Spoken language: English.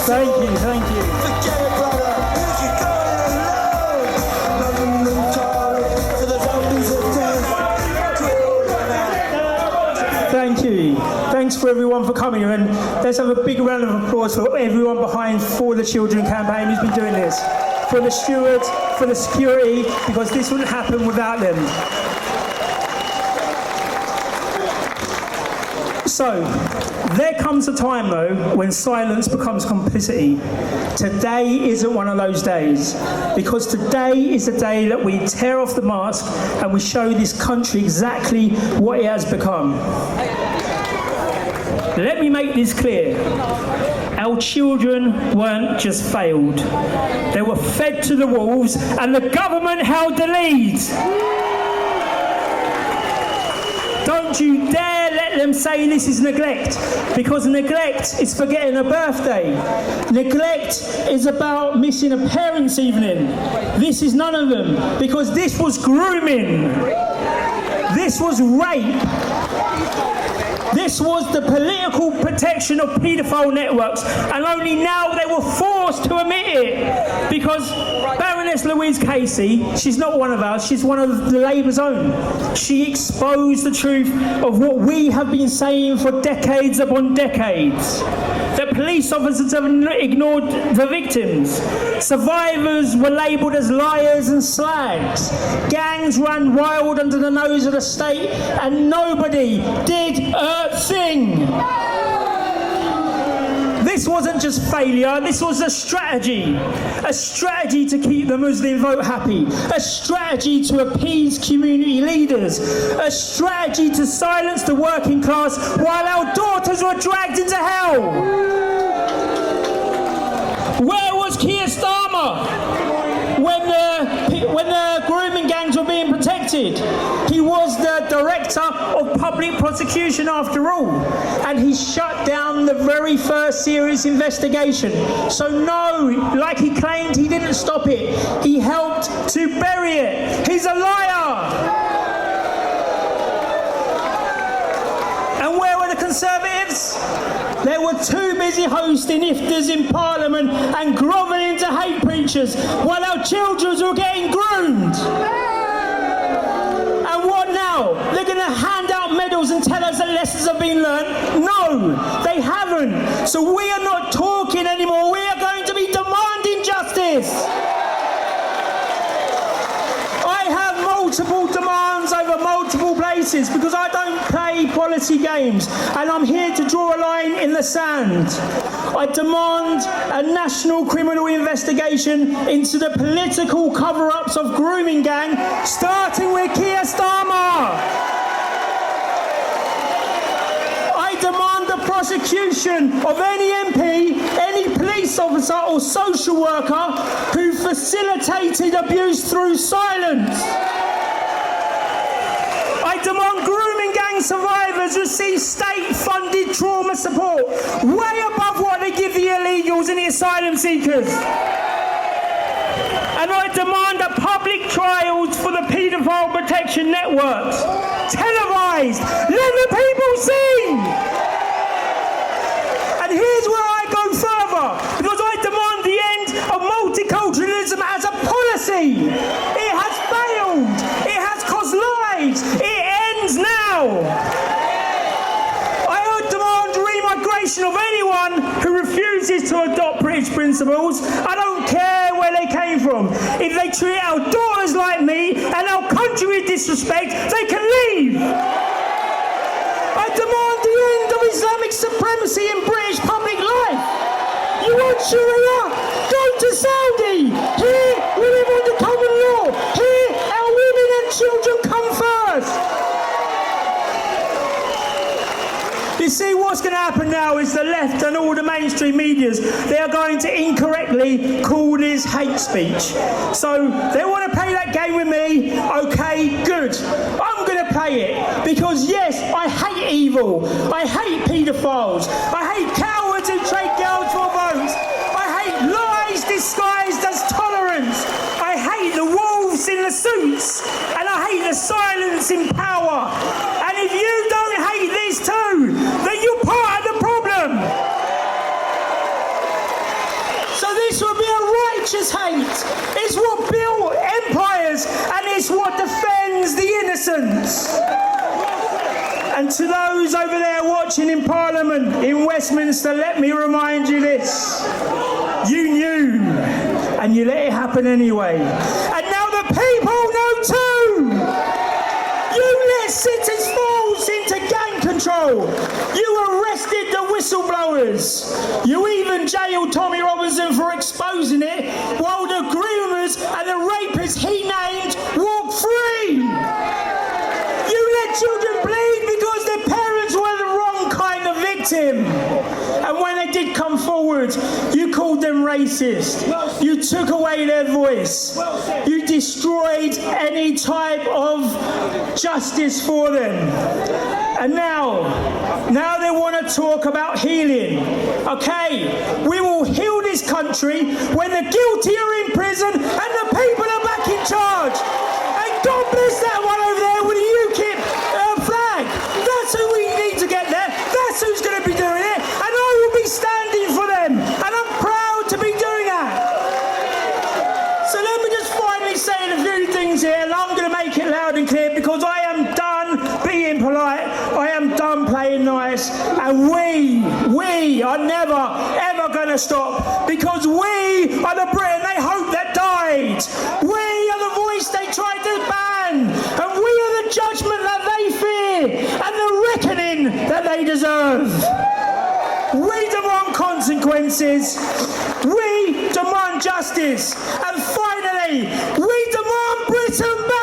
Thank you. Forget it, brother. You're going alone. London calling for the zombies of death. Thank you. Thanks for everyone for coming, and let's have a big round of applause for everyone behind For the Children campaign who's been doing this. For the stewards, for the security, because this wouldn't happen without them. So, there comes a time though when silence becomes complicity. Today isn't one of those days, because today is the day that we tear off the mask and we show this country exactly what it has become. Let me make this clear. Our children weren't just failed. They were fed to the wolves and the government held the lead. Don't you dare let them say this is neglect, because neglect is forgetting a birthday. Neglect is about missing a parents' evening. This is none of them, because this was grooming. This was rape. This was the political protection of paedophile networks, and only now they were forced to admit it. Because Baroness Louise Casey, she's not one of us, she's one of the Labour's own. She exposed the truth of what we have been saying for decades upon decades. That police officers have ignored the victims. Survivors were labelled as liars and slags. Gangs ran wild under the nose of the state, and nobody did a thing. This wasn't just failure, this was a strategy. A strategy to keep the Muslim vote happy. A strategy to appease community leaders. A strategy to silence the working class while our daughters were dragged into hell. Where was Keir Starmer when the grooming gangs were being protected? He was the director of public prosecution after all, and he shut down the very first serious investigation. So no, like he claimed, he didn't stop it. He helped to bury it. He's a liar. And where were the Conservatives? They were too busy hosting iftars in Parliament and grovelling to hate preachers while our children were getting groomed. And what now? They're going to hand out medals and tell us that lessons have been learned? No, they haven't. So we are not talking anymore. We are going to be demanding justice. I have multiple demands over multiple places because I don't play policy games, and I'm here to draw a line in the sand. I demand a national criminal investigation into the political cover-ups of grooming gang, starting with Keir Starmer. I demand the prosecution of any MP, any police officer or social worker who facilitated abuse through silence. I demand grooming gang survivors receive state-funded trauma support, way above what they give the illegals and the asylum seekers. And I demand that public trials for the paedophile protection networks, televised, let the people see. And here's where I go further, because I demand the end of multiculturalism as a policy. It has failed. It has cost lives. It ends now. I demand remigration of anyone who refuses to adopt British principles. I don't care where they came from. If they treat our daughters like me and our country with disrespect, they can leave. I demand the end of Islamic supremacy in British public life. You want Sharia? Go to Saudi. Here we live under common law. Here our women and children come first. You see, what's going to happen now is the left and all the mainstream medias, they are going to incorrectly call this hate speech. So they want to play that game with me. Okay, good. I'm going to play it because, yes, I hate evil. I hate paedophiles. I hate cowards who trade girls for votes. I hate lies disguised as tolerance. I hate the wolves in the suits. And I hate the silence in power. And if you don't hate these two, then you're part of the problem. this would be a righteous hate. It's what built empires, and it's what defends the innocents. And to those over there watching in Parliament in Westminster, let me remind you this. You knew, and you let it happen anyway. And now the people know too. You let citizens fall into gang control. You arrested the whistleblowers. You even jailed Tommy Robinson for exposing it, while the groomers and the rapists he named walk free. You let children bleed because their parents were the wrong kind of victim. And when they did come forward, you called them racist. You took away their voice. You destroyed any type of justice for them. And now they want to talk about healing. Okay, we will heal this country when the guilty are in prison and the people are back in charge. And God bless that one over there with the UKIP flag. That's who we need to get there. That's who's going to be doing it. And I will be standing for them. And I'm proud to be doing that. So let me just finally say a few things here, and I'm going to make it loud and clear, because I am done being polite. I am done playing nice. And we are never, ever going to stop, because we are the Britain they hoped that died. We are the voice they tried to ban. And we are the judgment that they fear, and the reckoning that they deserve. We demand consequences. We demand justice. And finally, we demand Britain back.